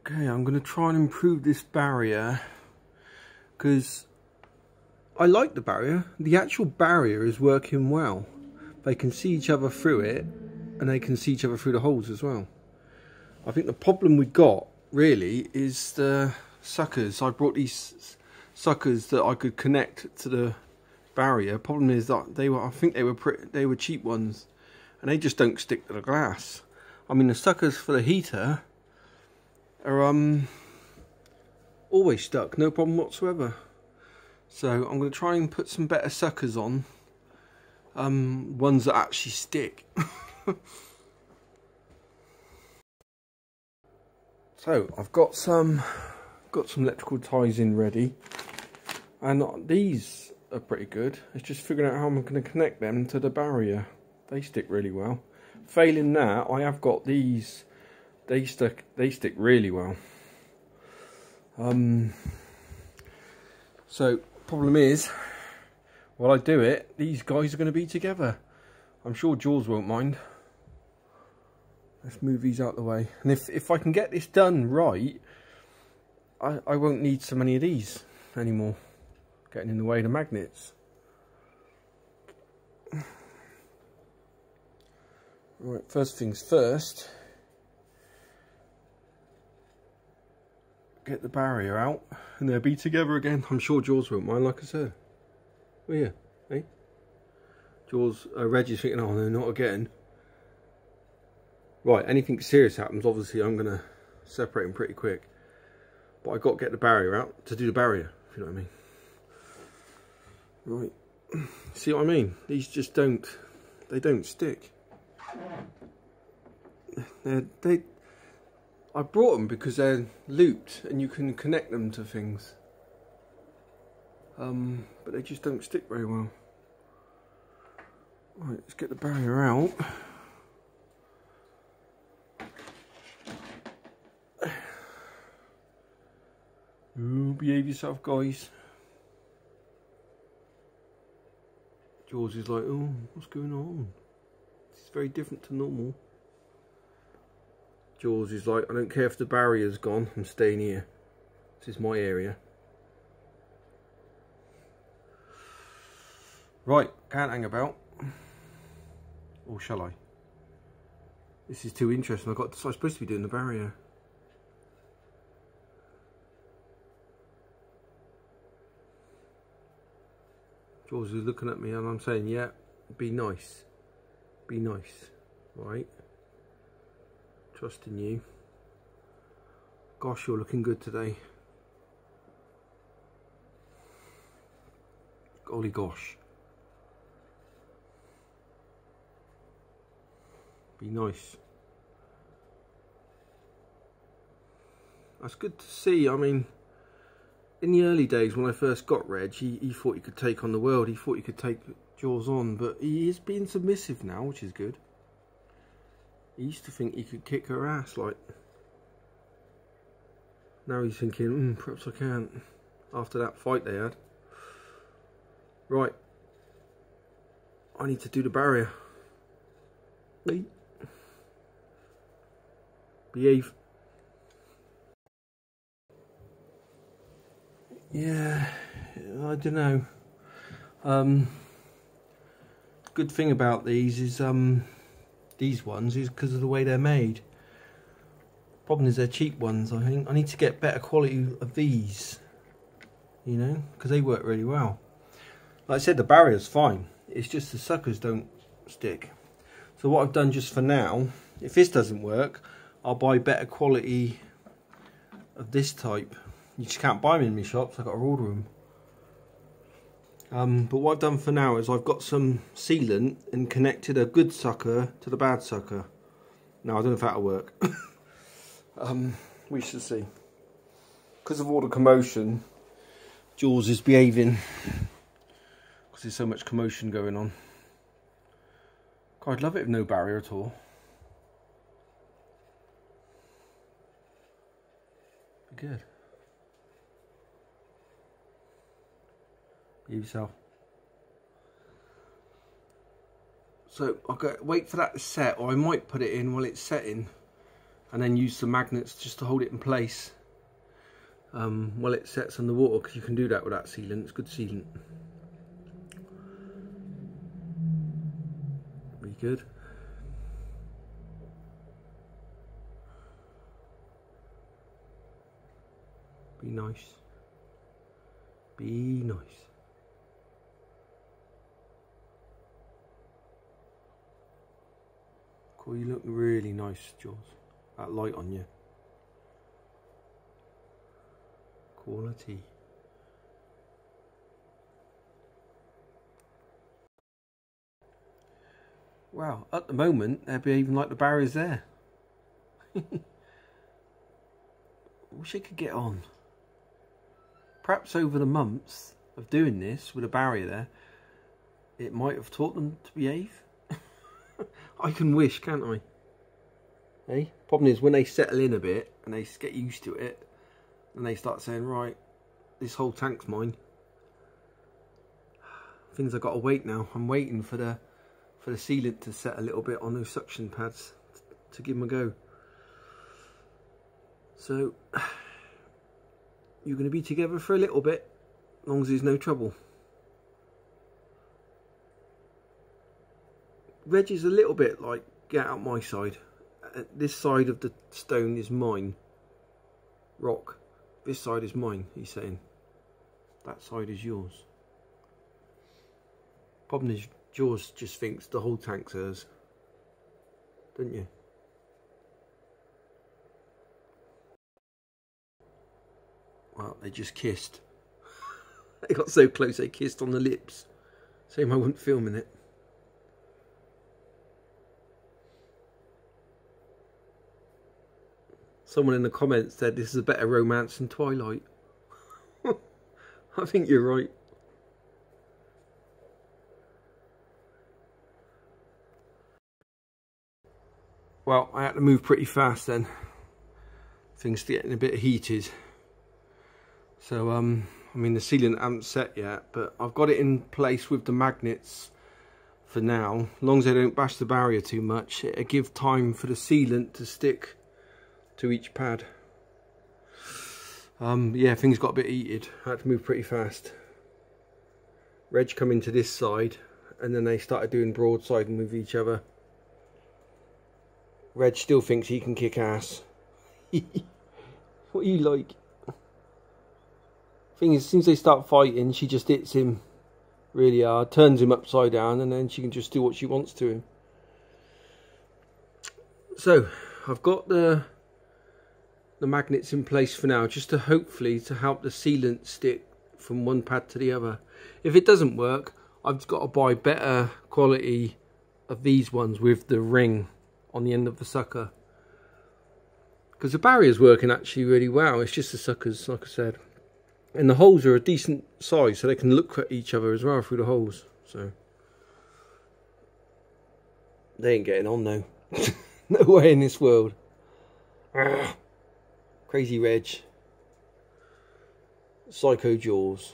Okay, I'm going to try and improve this barrier because I like the barrier. The actual barrier is working well. They can see each other through it and they can see each other through the holes as well. I think the problem we got really is the suckers. I brought these suckers that I could connect to the barrier. Problem is that I think they were cheap ones and they just don't stick to the glass. I mean, the suckers for the heater are always stuck, no problem whatsoever. So I'm going to try and put some better suckers on, ones that actually stick. So I've got some electrical ties in ready, and these are pretty good. It's just figuring out how I'm going to connect them to the barrier. They stick really well. Failing that, I have got these. They stick really well. So problem is, while I do it, these guys are going to be together. I'm sure Jaws won't mind. Let's move these out of the way. And if I can get this done right, I won't need so many of these anymore, getting in the way of the magnets. Right, first things first. Get the barrier out and they'll be together again. I'm sure Jaws won't mind, like I said. Oh yeah, eh? Jaws, Reggie's thinking, oh no, not again. Right, anything serious happens, obviously I'm going to separate them pretty quick. But I've got to get the barrier out to do the barrier, if you know what I mean. Right, see what I mean? These just don't stick. I brought them because they're looped and you can connect them to things. But they just don't stick very well. Right, let's get the barrier out. Ooh, behave yourself, guys. Jaws is like, oh, what's going on? This is very different to normal. Jaws is like, I don't care if the barrier's gone, I'm staying here. This is my area. Right, can't hang about. Or shall I? This is too interesting. I'm supposed to be doing the barrier. Jaws is looking at me and I'm saying, yeah, be nice. Be nice. Right. Trusting you. Gosh, you're looking good today. Golly gosh. Be nice. That's good to see. I mean, in the early days when I first got Reg, he thought he could take on the world. He thought he could take Jaws on, but he is being submissive now, which is good. He used to think he could kick her ass, like. Now he's thinking, perhaps I can't, after that fight they had. Right. I need to do the barrier. Behave. Yeah, I don't know. Good thing about these is these ones is because of the way they're made. Problem is they're cheap ones. I think I need to get better quality of these, you know, because they work really well. Like I said, the barrier's fine. It's just the suckers don't stick. So what I've done just for now, if this doesn't work, I'll buy better quality of this type. You just can't buy them in my shops. I've got to order them. But what I've done for now is I've got some sealant and connected a good sucker to the bad sucker. Now I don't know if that'll work. We shall see. Because of all the commotion, Jaws is behaving. Because there's so much commotion going on. God, I'd love it with no barrier at all. Be good. Behave yourself. So I'll go wait for that to set, or I might put it in while it's setting. and then use the magnets just to hold it in place while it sets on the water, because you can do that with that sealant. It's good sealant. Be good. Be nice. Be nice. Cool, you look really nice, Jules. That light on you. Quality. Wow, at the moment they're behaving like the barrier's there. Wish I could get on. Perhaps over the months of doing this with a barrier there, it might have taught them to behave. I can wish, can't I? Hey, problem is when they settle in a bit and they get used to it, and they start saying, right, this whole tank's mine. Things I've got to wait now. I'm waiting for the sealant to set a little bit on those suction pads to give them a go. So you're going to be together for a little bit, as long as there's no trouble. Reg is a little bit like, get out my side. This side of the stone is mine. Rock. This side is mine, he's saying. That side is yours. Problem is, Jaws just thinks the whole tank's hers. Don't you? Well, they just kissed. They got so close they kissed on the lips. Shame I wasn't filming it. Someone in the comments said this is a better romance than Twilight. I think you're right. Well, I had to move pretty fast then. Things are getting a bit heated. So, I mean, the sealant hasn't set yet, but I've got it in place with the magnets for now. As long as they don't bash the barrier too much, it'll give time for the sealant to stick to each pad. Yeah, things got a bit heated. I had to move pretty fast. Reg come into this side, and then they started doing broadsiding with each other. Reg still thinks he can kick ass. What are you like? Thing is, as soon as they start fighting, she just hits him really hard, turns him upside down, and then she can just do what she wants to him. So, I've got the magnets in place for now, just to hopefully to help the sealant stick from one pad to the other. If it doesn't work, I've got to buy better quality of these ones with the ring on the end of the sucker, because the barrier's working actually really well. It's just the suckers, like I said, and the holes are a decent size, so they can look at each other as well through the holes. So they ain't getting on though. No way in this world. Crazy Reg. Psycho Jaws.